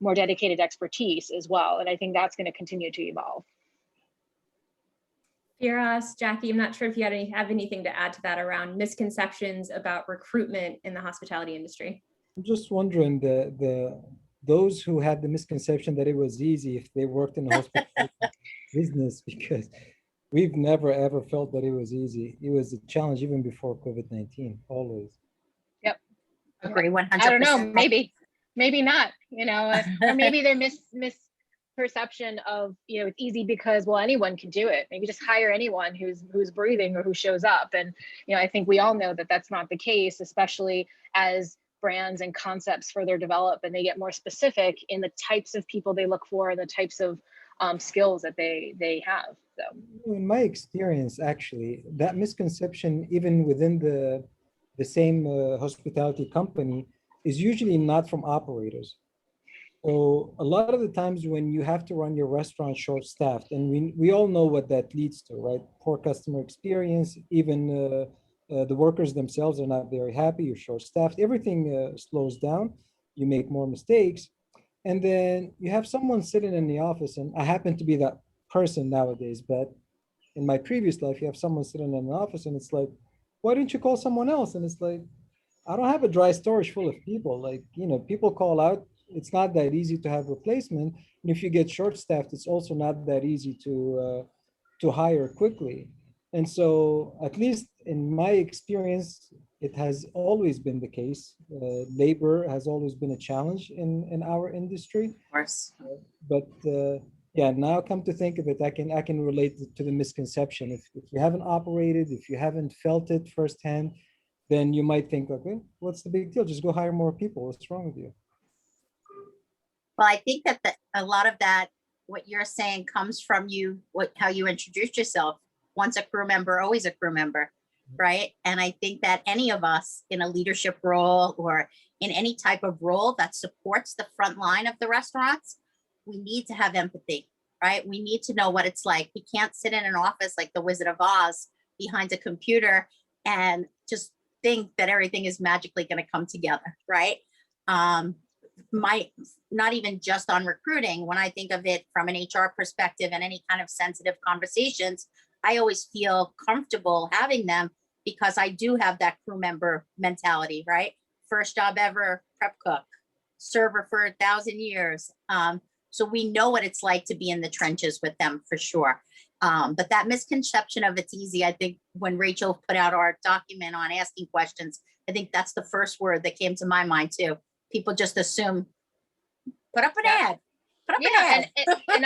more dedicated expertise as well. And I think that's going to continue to evolve. Firas, Jackie, I'm not sure if you have anything to add to that around misconceptions about recruitment in the hospitality industry. I'm just wondering, those who had the misconception that it was easy if they worked in the hospitality business, because we've never ever felt that it was easy. It was a challenge even before COVID-19, always. Yep. Agree 100%. I don't know, maybe not, or maybe they're misperception of, it's easy because, well, anyone can do it. Maybe just hire anyone who's breathing or who shows up. And, I think we all know that that's not the case, especially as brands and concepts further develop and they get more specific in the types of people they look for and the types of skills that they have. So in my experience, actually, that misconception, even within the same hospitality company, is usually not from operators. So a lot of the times when you have to run your restaurant short-staffed, and we all know what that leads to, right? Poor customer experience, even the workers themselves are not very happy, you're short-staffed, everything slows down, you make more mistakes. And then you have someone sitting in the office, and I happen to be that person nowadays, but in my previous life, you have someone sitting in an office and it's like, why didn't you call someone else? And it's like, I don't have a dry storage full of people. Like, people call out. It's not that easy to have replacement. And if you get short-staffed, it's also not that easy to hire quickly. And so, at least in my experience, it has always been the case. Labor has always been a challenge in our industry. Of course. But yeah, now come to think of it, I can relate to the misconception. If you haven't operated, if you haven't felt it firsthand, then you might think, okay, what's the big deal? Just go hire more people. What's wrong with you? Well, I think that a lot of that, what you're saying, comes from how you introduced yourself. Once a crew member, always a crew member, right? And I think that any of us in a leadership role or in any type of role that supports the front line of the restaurants, we need to have empathy, right? We need to know what it's like. We can't sit in an office like the Wizard of Oz behind a computer and just think that everything is magically going to come together, right? Not even just on recruiting. When I think of it from an HR perspective and any kind of sensitive conversations, I always feel comfortable having them because I do have that crew member mentality, right? First job ever, prep cook, server for 1,000 years. So we know what it's like to be in the trenches with them for sure. But that misconception of it's easy, I think when Rachael put out our document on asking questions, I think that's the first word that came to my mind too. People just assume, put up an ad. Put up an ad. And